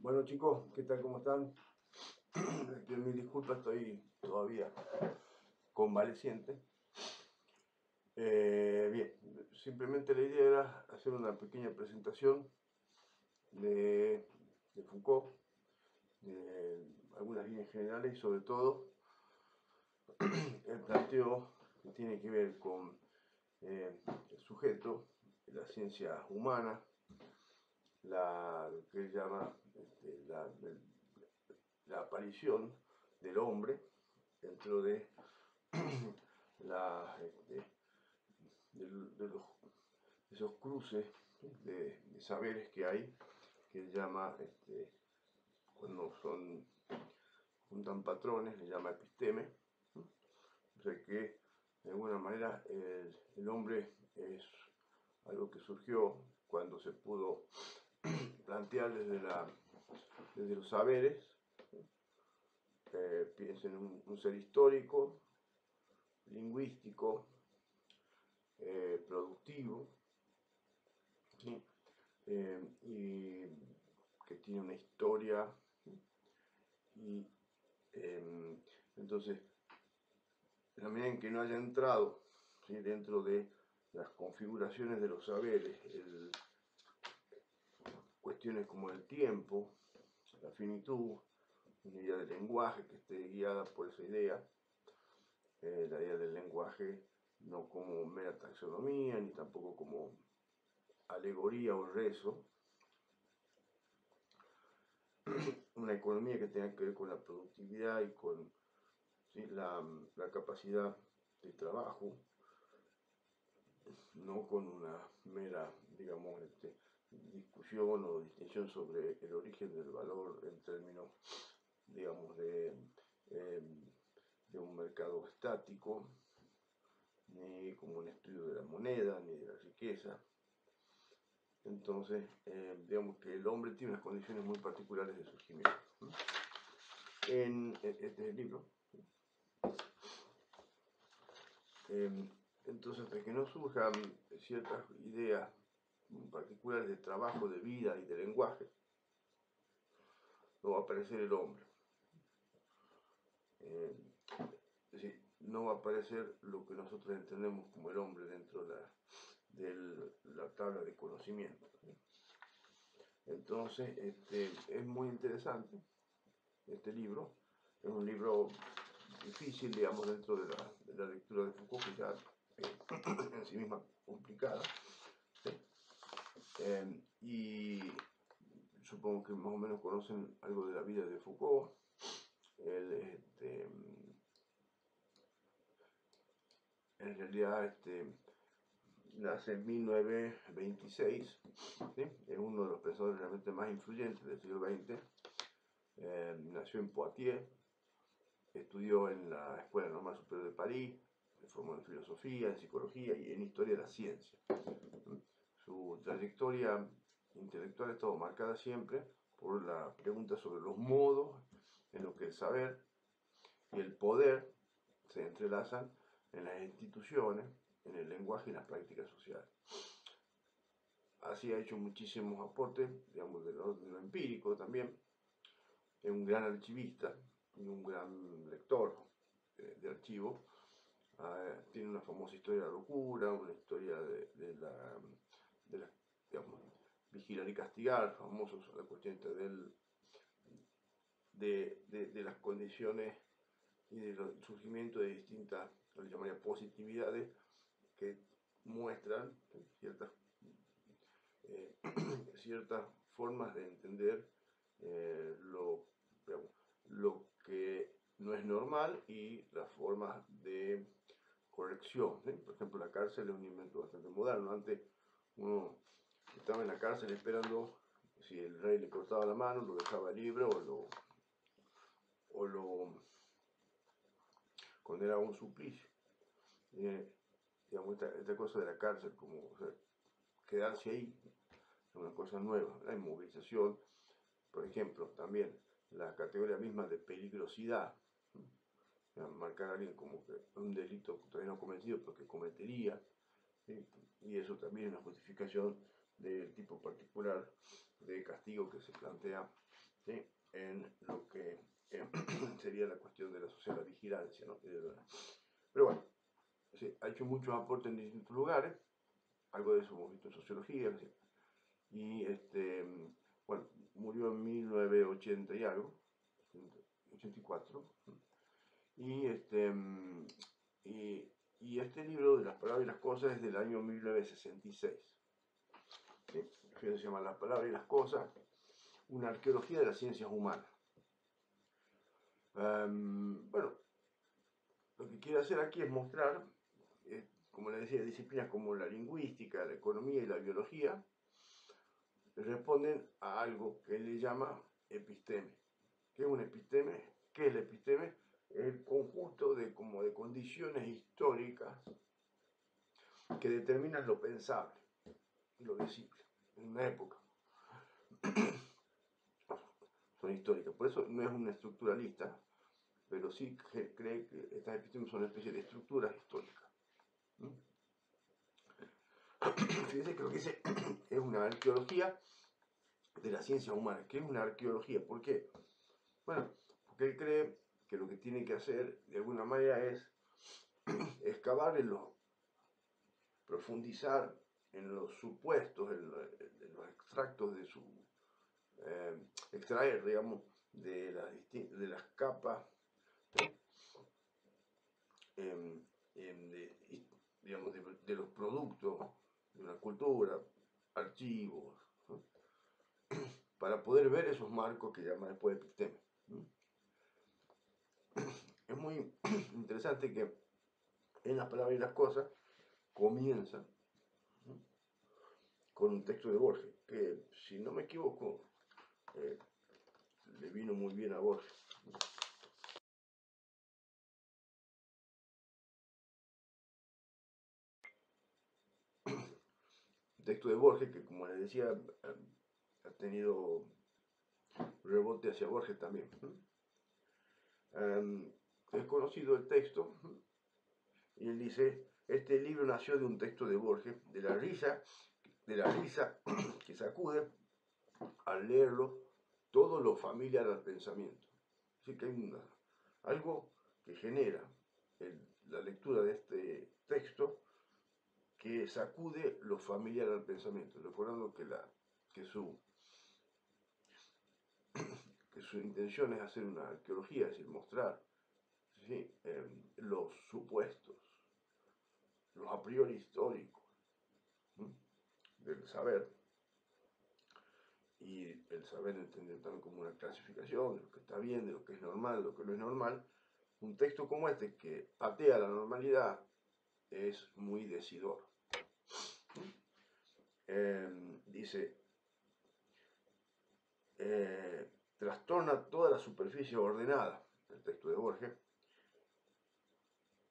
Bueno chicos, ¿qué tal? ¿Cómo están? Les pido mil disculpas, estoy todavía convaleciente. Bien, simplemente la idea era hacer una pequeña presentación de Foucault, de algunas líneas generales y sobre todo el planteo que tiene que ver con el sujeto, la ciencia humana, lo que él llama la aparición del hombre dentro de la, de los, esos cruces de saberes que hay, que él llama, cuando juntan patrones, le llama episteme. O sea que, de alguna manera, el hombre es algo que surgió cuando se pudo plantear desde los saberes. Piensen en un ser histórico, lingüístico, productivo, ¿sí? Y que tiene una historia. Y entonces, en la medida en que no haya entrado, ¿sí?, dentro de las configuraciones de los saberes, cuestiones como el tiempo, la finitud, una idea del lenguaje que esté guiada por esa idea, la idea del lenguaje no como mera taxonomía, ni tampoco como alegoría o rezo, una economía que tenga que ver con la productividad y con, ¿sí?, la capacidad de trabajo, no con una mera, digamos, discusión o distinción sobre el origen del valor en términos, digamos, eh, de un mercado estático, ni como un estudio de la moneda, ni de la riqueza. Entonces, digamos que el hombre tiene unas condiciones muy particulares de surgimiento. Este es el libro. Entonces, hasta que no surjan ciertas ideas particulares de trabajo, de vida y de lenguaje, no va a aparecer el hombre. Es decir, no va a aparecer lo que nosotros entendemos como el hombre dentro de la tabla de conocimiento. Entonces, es muy interesante este libro. Es un libro difícil, digamos, dentro de la lectura de Foucault, que ya en sí misma complicada. ¿Sí? Y supongo que más o menos conocen algo de la vida de Foucault. Él, en realidad, nace en 1926, ¿sí? Es uno de los pensadores realmente más influyentes del siglo XX. Nació en Poitiers, estudió en la Escuela Normal Superior de París, se formó en filosofía, en psicología y en historia de la ciencia. Su trayectoria intelectual ha estado marcada siempre por la pregunta sobre los modos en los que el saber y el poder se entrelazan en las instituciones, en el lenguaje y las prácticas sociales. Así ha hecho muchísimos aportes, digamos, de lo empírico también. Es un gran archivista y un gran lector de archivos. Tiene una famosa historia de la locura, una historia de la, digamos, vigilar y castigar, famosos, la cuestión de las condiciones y del surgimiento de distintas, lo que llamaría positividades, que muestran ciertas, eh, ciertas formas de entender digamos, lo que no es normal y las formas de corrección. ¿Sí? Por ejemplo, la cárcel es un invento bastante moderno. Antes uno estaba en la cárcel esperando si el rey le cortaba la mano, lo dejaba libre o lo condenaba a un suplicio. Digamos, esta cosa de la cárcel, como, o sea, quedarse ahí, es una cosa nueva. La inmovilización, por ejemplo, también la categoría misma de peligrosidad, marcar a alguien como que un delito todavía no cometido, pero que cometería, ¿sí? Y eso también es una justificación del tipo particular de castigo que se plantea ¿sí? En lo que sería la cuestión de la social vigilancia, ¿no? Pero bueno, sí, ha hecho muchos aportes en distintos lugares, algo de eso hemos visto en sociología, ¿sí? Y bueno, murió en 1980 y algo, 84, y y este libro de las palabras y las cosas es del año 1966. ¿Sí? Se llama Las palabras y las cosas, una arqueología de las ciencias humanas. Bueno, lo que quiero hacer aquí es mostrar, como les decía, disciplinas como la lingüística, la economía y la biología responden a algo que él le llama episteme. ¿Qué es un episteme? ¿Qué es el episteme? Es el conjunto de condiciones históricas que determinan lo pensable y lo visible en una época. Son históricas, por eso no es un estructuralista, pero sí cree que estas epistemes son una especie de estructuras históricas. Fíjense que lo que dice es una arqueología de la ciencia humana. ¿Qué es una arqueología? ¿Por qué? Bueno, porque él cree que lo que tiene que hacer de alguna manera es excavar profundizar en los supuestos, en los extractos de su, extraer, digamos, de las capas, digamos, de los productos de una cultura, archivos, ¿no? Para poder ver esos marcos que llama después episteme. Es muy interesante que en las palabras y las cosas comienza con un texto de Borges, que si no me equivoco, le vino muy bien a Borges. Un texto de Borges que, como les decía, ha tenido rebote hacia Borges también. Es conocido el texto, y él dice, este libro nació de un texto de Borges, de la risa que sacude al leerlo todo lo familiar al pensamiento. Así que hay algo que genera la lectura de este texto que sacude lo familiar al pensamiento, recordando que su intención es hacer una arqueología, es decir, mostrar, ¿sí? Los supuestos, los a priori históricos, ¿sí? Del saber, y el saber entendido también como una clasificación de lo que está bien, de lo que es normal, de lo que no es normal. Un texto como este que patea la normalidad es muy decidor. Dice, trastorna toda la superficie ordenada, el texto de Borges,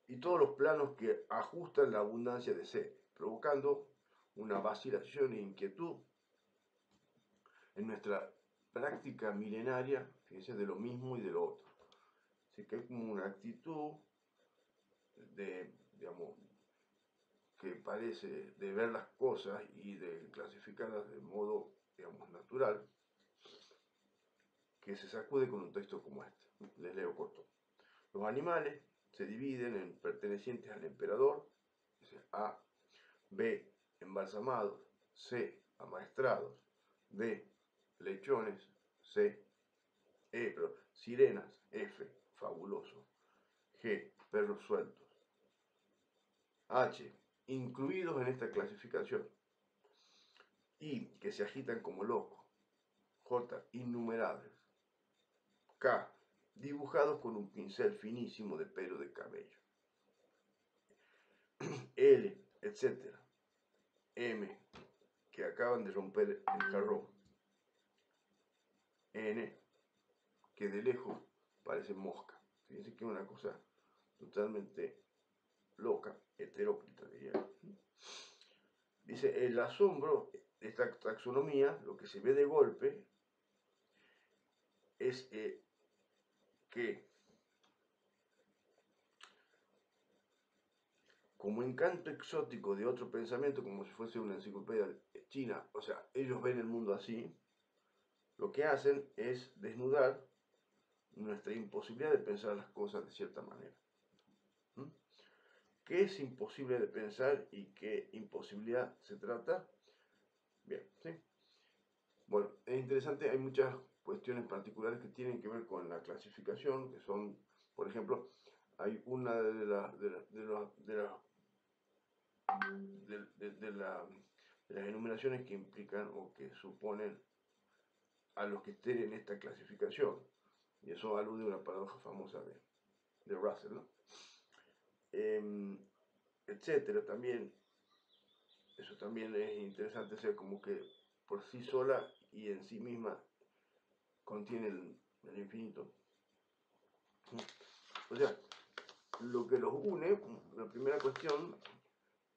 y todos los planos que ajustan la abundancia de sed, provocando una vacilación e inquietud en nuestra práctica milenaria, fíjense, de lo mismo y de lo otro. Así que hay como una actitud de, digamos, que parece de ver las cosas y de clasificarlas de modo, digamos, natural, que se sacude con un texto como este. Les leo corto. Los animales se dividen en pertenecientes al emperador, A, B, embalsamados, C, amaestrados, D, lechones, C, sirenas, F, fabuloso, G, perros sueltos, H, incluidos en esta clasificación, I, que se agitan como locos, J, innumerables, K, dibujados con un pincel finísimo de pelo de cabello, L, etc. M, que acaban de romper el jarrón, N, que de lejos parece mosca. Fíjense que es una cosa totalmente loca, heteróclita, diría. Dice, el asombro de esta taxonomía, lo que se ve de golpe, es que como encanto exótico de otro pensamiento, como si fuese una enciclopedia china, o sea, ellos ven el mundo así, lo que hacen es desnudar nuestra imposibilidad de pensar las cosas de cierta manera. ¿Mm? ¿Qué es imposible de pensar y qué imposibilidad se trata? Bien, ¿sí? Bueno, es interesante, hay muchas cuestiones particulares que tienen que ver con la clasificación, que son, por ejemplo, hay una de las enumeraciones que implican o que suponen a los que estén en esta clasificación, y eso alude a una paradoja famosa de Russell, ¿no? Etcétera. También, eso también es interesante, o sea, como que por sí sola y en sí misma contiene el infinito. O sea, lo que los une, la primera cuestión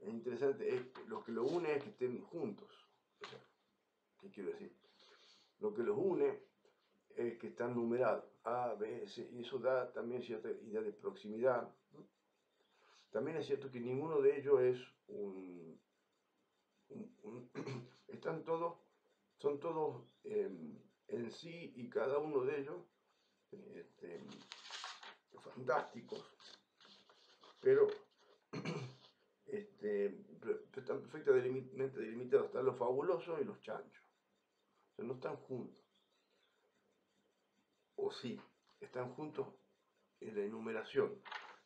interesante es que lo que los une es que estén juntos. O sea, ¿qué quiero decir? Lo que los une es que están numerados, A, B, C, y eso da también cierta idea de proximidad. También es cierto que ninguno de ellos es están todos, son todos en sí y cada uno de ellos fantásticos, pero están perfectamente delimitados. Están los fabulosos y los chanchos. O sea, no están juntos. O sí, están juntos en la enumeración.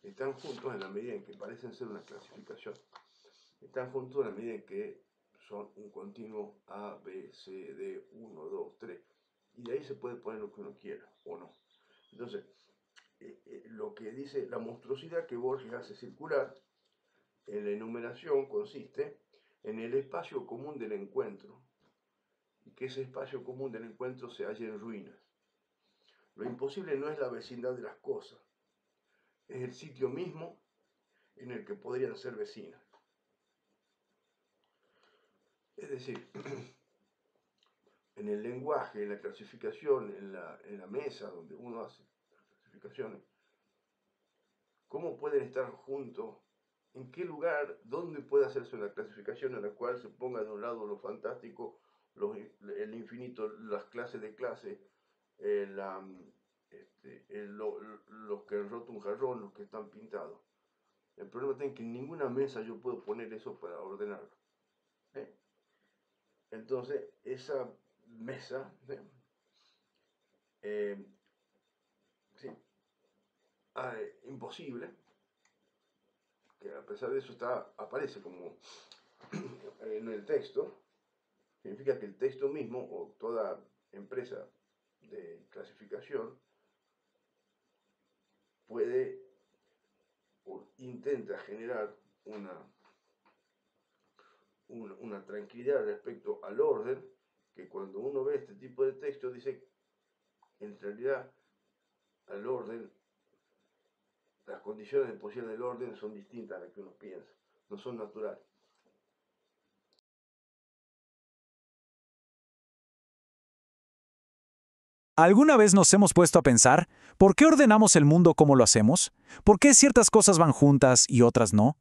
Están juntos en la medida en que parecen ser una clasificación. Están juntos en la medida en que son un continuo A, B, C, D, 1, 2, 3. Y de ahí se puede poner lo que uno quiera, o no. Entonces, lo que dice la monstruosidad que Borges hace circular en la enumeración consiste en el espacio común del encuentro, y que ese espacio común del encuentro se halle en ruinas. Lo imposible no es la vecindad de las cosas, es el sitio mismo en el que podrían ser vecinas. Es decir, en el lenguaje, en la clasificación, en la mesa donde uno hace las clasificaciones, ¿cómo pueden estar juntos? ¿En qué lugar, dónde puede hacerse una clasificación en la cual se ponga de un lado lo fantástico, el infinito, las clases de clase, los que han roto un jarrón, los que están pintados? El problema está en que en ninguna mesa yo puedo poner eso para ordenarlo. Entonces, esa mesa, sí, imposible, que a pesar de eso aparece como en el texto, significa que el texto mismo o toda empresa de clasificación puede o intenta generar una tranquilidad respecto al orden, que cuando uno ve este tipo de texto dice, en realidad, al orden, las condiciones de posición del orden son distintas a las que uno piensa, no son naturales. ¿Alguna vez nos hemos puesto a pensar por qué ordenamos el mundo como lo hacemos? ¿Por qué ciertas cosas van juntas y otras no?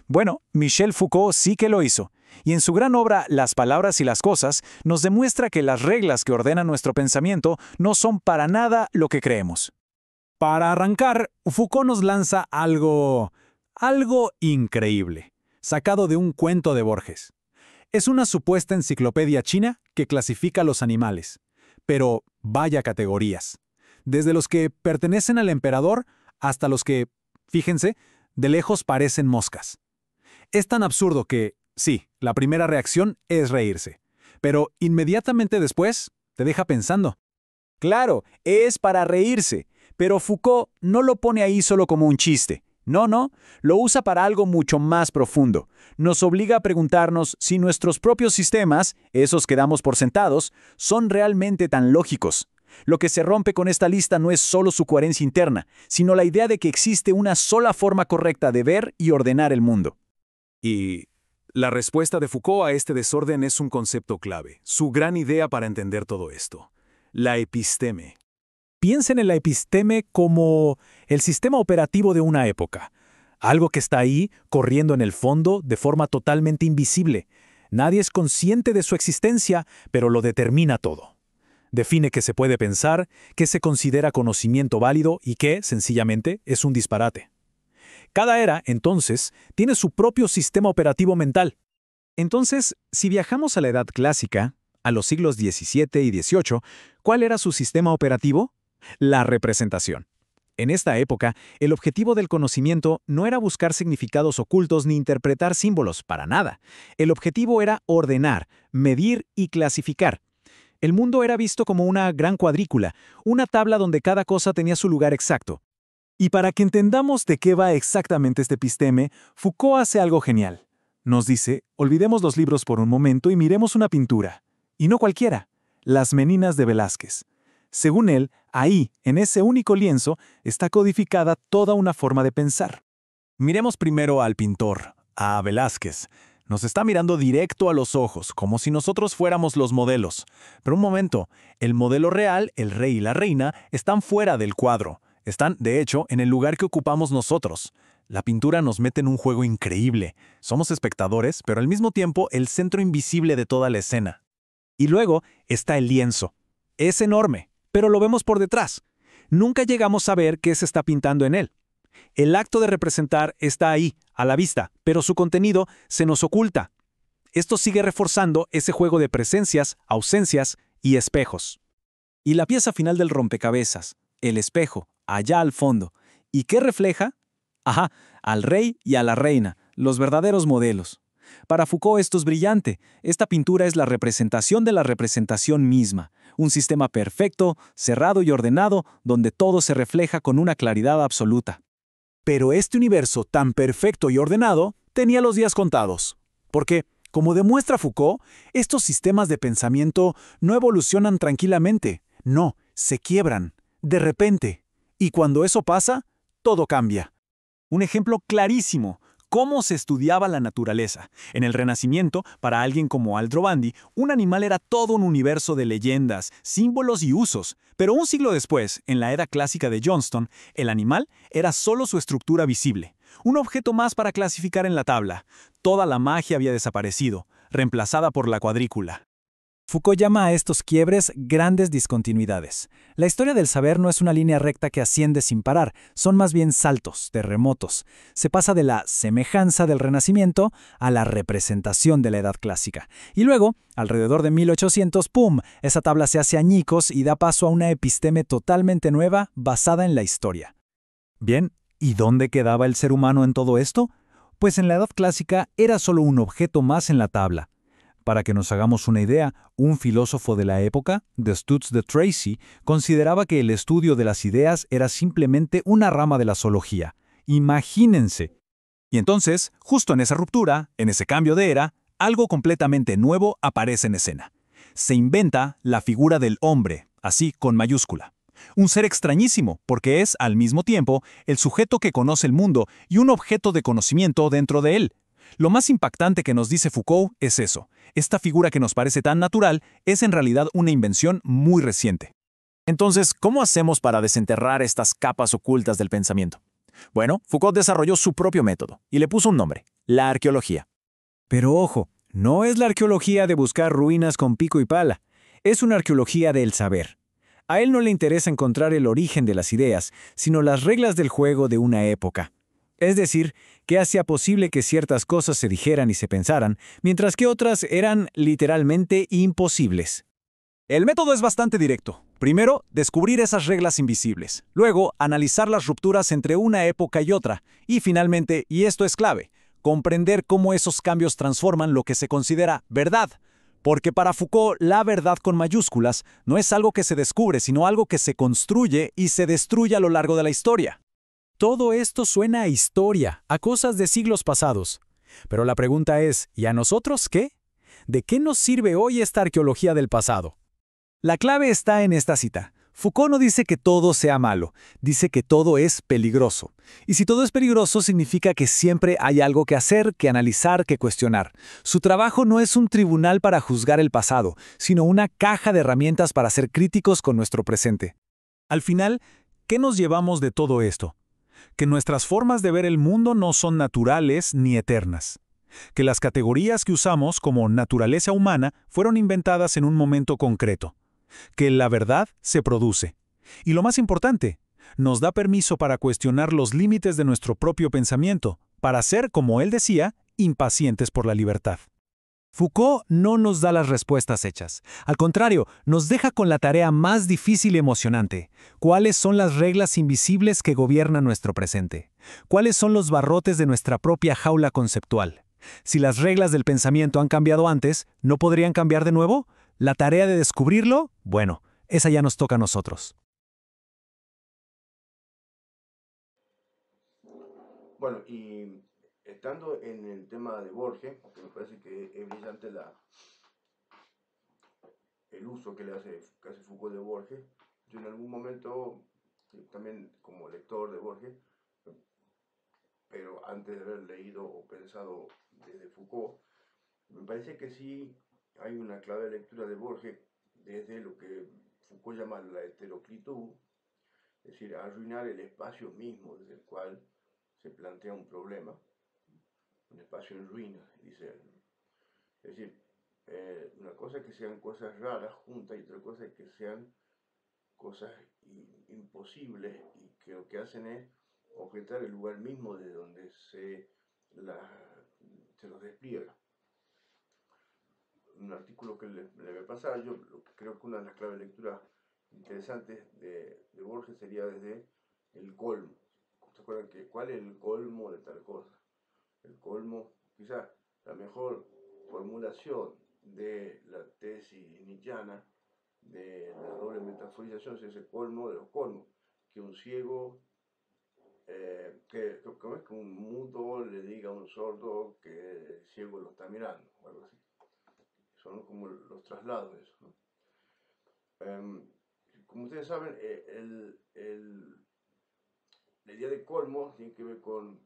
Bueno, Michel Foucault sí que lo hizo, y en su gran obra Las palabras y las cosas nos demuestra que las reglas que ordenan nuestro pensamiento no son para nada lo que creemos. Para arrancar, Foucault nos lanza algo increíble, sacado de un cuento de Borges. Es una supuesta enciclopedia china que clasifica los animales. Pero vaya categorías. Desde los que pertenecen al emperador hasta los que, fíjense, de lejos parecen moscas. Es tan absurdo que, sí, la primera reacción es reírse. Pero inmediatamente después te deja pensando. Claro, es para reírse, pero Foucault no lo pone ahí solo como un chiste. No, lo usa para algo mucho más profundo. Nos obliga a preguntarnos si nuestros propios sistemas, esos que damos por sentados, son realmente tan lógicos. Lo que se rompe con esta lista no es solo su coherencia interna, sino la idea de que existe una sola forma correcta de ver y ordenar el mundo. Y la respuesta de Foucault a este desorden es un concepto clave, su gran idea para entender todo esto: la episteme. Piensen en la episteme como el sistema operativo de una época. Algo que está ahí, corriendo en el fondo, de forma totalmente invisible. Nadie es consciente de su existencia, pero lo determina todo. define qué se puede pensar, qué se considera conocimiento válido y qué, sencillamente, es un disparate. Cada era, entonces, tiene su propio sistema operativo mental. Entonces, si viajamos a la Edad Clásica, a los siglos XVII y XVIII, ¿cuál era su sistema operativo? La representación. En esta época, el objetivo del conocimiento no era buscar significados ocultos ni interpretar símbolos, para nada. El objetivo era ordenar, medir y clasificar. El mundo era visto como una gran cuadrícula, una tabla donde cada cosa tenía su lugar exacto. Y para que entendamos de qué va exactamente este episteme, Foucault hace algo genial. Nos dice, olvidemos los libros por un momento y miremos una pintura. Y no cualquiera, Las Meninas de Velázquez. Según él, ahí, en ese único lienzo, está codificada toda una forma de pensar. Miremos primero al pintor, a Velázquez. Nos está mirando directo a los ojos, como si nosotros fuéramos los modelos. Pero un momento, el modelo real, el rey y la reina, están fuera del cuadro. Están, de hecho, en el lugar que ocupamos nosotros. La pintura nos mete en un juego increíble. Somos espectadores, pero al mismo tiempo el centro invisible de toda la escena. Y luego está el lienzo. Es enorme, pero lo vemos por detrás. Nunca llegamos a ver qué se está pintando en él. El acto de representar está ahí, a la vista, pero su contenido se nos oculta. Esto sigue reforzando ese juego de presencias, ausencias y espejos. Y la pieza final del rompecabezas, el espejo, allá al fondo. ¿Y qué refleja? Ajá, al rey y a la reina, los verdaderos modelos. Para Foucault esto es brillante. Esta pintura es la representación de la representación misma. Un sistema perfecto, cerrado y ordenado, donde todo se refleja con una claridad absoluta. Pero este universo tan perfecto y ordenado tenía los días contados. Porque, como demuestra Foucault, estos sistemas de pensamiento no evolucionan tranquilamente. No, se quiebran, de repente. Y cuando eso pasa, todo cambia. Un ejemplo clarísimo. ¿Cómo se estudiaba la naturaleza? En el Renacimiento, para alguien como Aldrovandi, un animal era todo un universo de leyendas, símbolos y usos. Pero un siglo después, en la Edad Clásica de Johnston, el animal era solo su estructura visible. Un objeto más para clasificar en la tabla. Toda la magia había desaparecido, reemplazada por la cuadrícula. Foucault llama a estos quiebres grandes discontinuidades. La historia del saber no es una línea recta que asciende sin parar, son más bien saltos, terremotos. Se pasa de la semejanza del Renacimiento a la representación de la Edad Clásica. Y luego, alrededor de 1800, ¡pum!, esa tabla se hace añicos y da paso a una episteme totalmente nueva basada en la historia. Bien, ¿y dónde quedaba el ser humano en todo esto? Pues en la Edad Clásica era solo un objeto más en la tabla. Para que nos hagamos una idea, un filósofo de la época, Destutt de Tracy, consideraba que el estudio de las ideas era simplemente una rama de la zoología. Imagínense. Y entonces, justo en esa ruptura, en ese cambio de era, algo completamente nuevo aparece en escena. Se inventa la figura del hombre, así con mayúscula. Un ser extrañísimo, porque es, al mismo tiempo, el sujeto que conoce el mundo y un objeto de conocimiento dentro de él. Lo más impactante que nos dice Foucault es eso. Esta figura que nos parece tan natural es en realidad una invención muy reciente. Entonces, ¿cómo hacemos para desenterrar estas capas ocultas del pensamiento? Bueno, Foucault desarrolló su propio método y le puso un nombre: la arqueología. Pero ojo, no es la arqueología de buscar ruinas con pico y pala. Es una arqueología del saber. A él no le interesa encontrar el origen de las ideas, sino las reglas del juego de una época. Es decir, que hacía posible que ciertas cosas se dijeran y se pensaran, mientras que otras eran literalmente imposibles. El método es bastante directo. Primero, descubrir esas reglas invisibles. Luego, analizar las rupturas entre una época y otra. Y finalmente, y esto es clave, comprender cómo esos cambios transforman lo que se considera verdad. Porque para Foucault, la verdad con mayúsculas no es algo que se descubre, sino algo que se construye y se destruye a lo largo de la historia. Todo esto suena a historia, a cosas de siglos pasados. Pero la pregunta es, ¿y a nosotros qué? ¿De qué nos sirve hoy esta arqueología del pasado? La clave está en esta cita. Foucault no dice que todo sea malo, dice que todo es peligroso. Y si todo es peligroso, significa que siempre hay algo que hacer, que analizar, que cuestionar. Su trabajo no es un tribunal para juzgar el pasado, sino una caja de herramientas para ser críticos con nuestro presente. Al final, ¿qué nos llevamos de todo esto? Que nuestras formas de ver el mundo no son naturales ni eternas. Que las categorías que usamos como naturaleza humana fueron inventadas en un momento concreto. que la verdad se produce. Y lo más importante, nos da permiso para cuestionar los límites de nuestro propio pensamiento, para ser, como él decía, impacientes por la libertad. Foucault no nos da las respuestas hechas. Al contrario, nos deja con la tarea más difícil y emocionante. ¿Cuáles son las reglas invisibles que gobiernan nuestro presente? ¿Cuáles son los barrotes de nuestra propia jaula conceptual? Si las reglas del pensamiento han cambiado antes, ¿no podrían cambiar de nuevo? La tarea de descubrirlo, bueno, esa ya nos toca a nosotros. Bueno, y estando en el tema de Borges, que me parece que es brillante el uso que hace Foucault de Borges, yo en algún momento, también como lector de Borges, pero antes de haber leído o pensado desde Foucault, me parece que sí hay una clave de lectura de Borges desde lo que Foucault llama la heteroclitud, es decir, arruinar el espacio mismo desde el cual se plantea un problema, un espacio en ruinas, dice él. Es decir, una cosa es que sean cosas raras juntas y otra cosa es que sean cosas imposibles y que lo que hacen es objetar el lugar mismo de donde se los despliega. Un artículo que le voy a pasar, yo creo que una de las claves de lectura interesantes de Borges sería desde el colmo. ¿Se acuerdan que cuál es el colmo de tal cosa? El colmo, quizás la mejor formulación de la tesis nietzscheana de la doble metaforización es ese colmo de los colmos, que un ciego, ¿cómo es que un mudo le diga a un sordo que el ciego lo está mirando? O algo así. Son como los traslados de eso, ¿no? Como ustedes saben, la idea de colmo tiene que ver con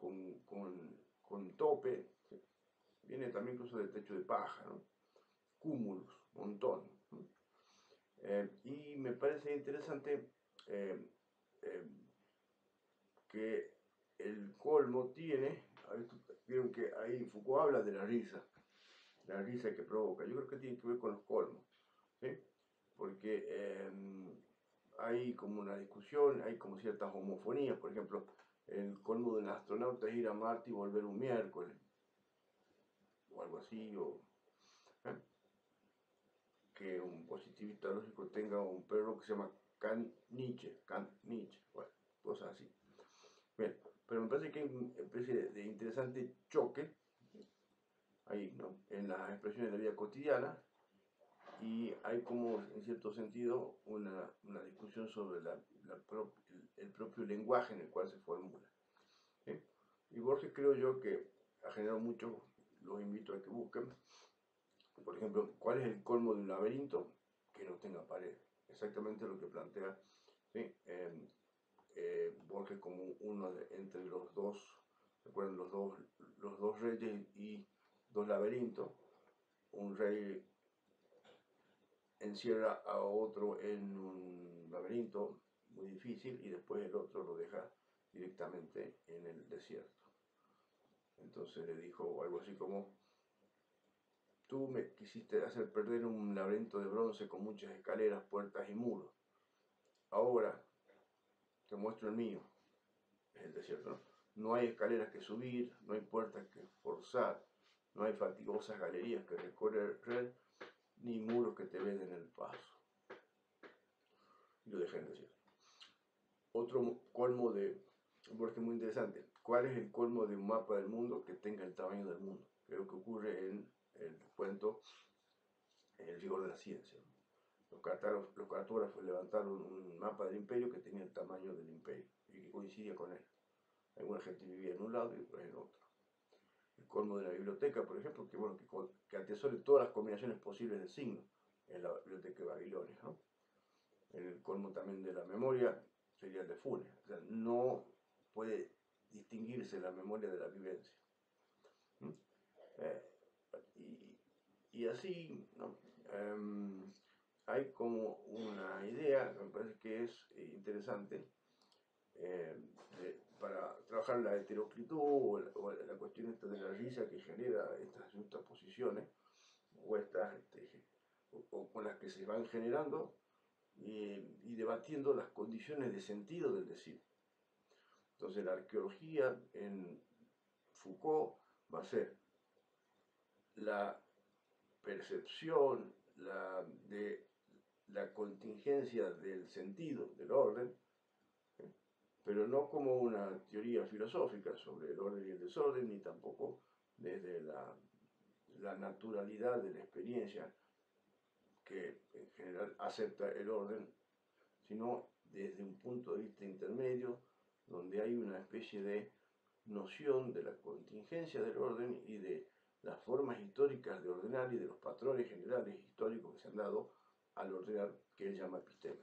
tope, viene también incluso del techo de paja, ¿no? Cúmulos, montón, ¿no? Y me parece interesante eh, eh, que el colmo tiene, vieron que ahí Foucault habla de la risa que provoca, yo creo que tiene que ver con los colmos, ¿sí? Porque hay como una discusión, hay como ciertas homofonías, por ejemplo, el colmo de un astronauta es ir a Marte y volver un miércoles, o algo así, o ¿eh? Que un positivista lógico tenga un perro que se llama Nietzsche, bueno, cosas así. Bien, pero me parece que hay una especie de interesante choque ahí, ¿no? En las expresiones de la vida cotidiana y hay como, en cierto sentido, una discusión sobre el propio lenguaje en el cual se formula, ¿sí? Y Borges creo yo que ha generado mucho, los invito a que busquen, por ejemplo, ¿cuál es el colmo de un laberinto? Que no tenga pared. Exactamente lo que plantea, ¿sí? Borges como entre los dos, ¿recuerdan? Los dos reyes y dos laberintos. Un rey encierra a otro en un laberinto muy difícil y después el otro lo deja directamente en el desierto. Entonces le dijo algo así como, tú me quisiste hacer perder un laberinto de bronce con muchas escaleras, puertas y muros. Ahora te muestro el mío, es el desierto, ¿no? No hay escaleras que subir, no hay puertas que forzar, no hay fatigosas galerías que recorrer, ni muros que te veden el paso. Y lo dejé en el desierto. Otro colmo de Borges muy interesante. ¿Cuál es el colmo de un mapa del mundo que tenga el tamaño del mundo? Que es lo que ocurre en el cuento El rigor de la ciencia. Los cartógrafos levantaron un mapa del imperio que tenía el tamaño del imperio y que coincidía con él. Alguna gente vivía en un lado y después en otro. El colmo de la biblioteca, por ejemplo, que, bueno, que atesore todas las combinaciones posibles de signos en la biblioteca de Babilonia, ¿no? El colmo también de la memoria sería el de Funes. O sea, no puede distinguirse la memoria de la vivencia. ¿Mm? Eh, y así, ¿no? Hay como una idea, me parece que es interesante, eh, para trabajar la heteroclitud o la cuestión esta de la risa que genera estas justaposiciones o estas o con las que se van generando y debatiendo las condiciones de sentido del decir. Entonces la arqueología en Foucault va a ser la percepción de la contingencia del sentido, del orden, pero no como una teoría filosófica sobre el orden y el desorden, ni tampoco desde la naturalidad de la experiencia que en general acepta el orden, sino desde un punto de vista intermedio, donde hay una especie de noción de la contingencia del orden y de las formas históricas de ordenar y de los patrones generales históricos que se han dado al ordenar, que él llama epistema.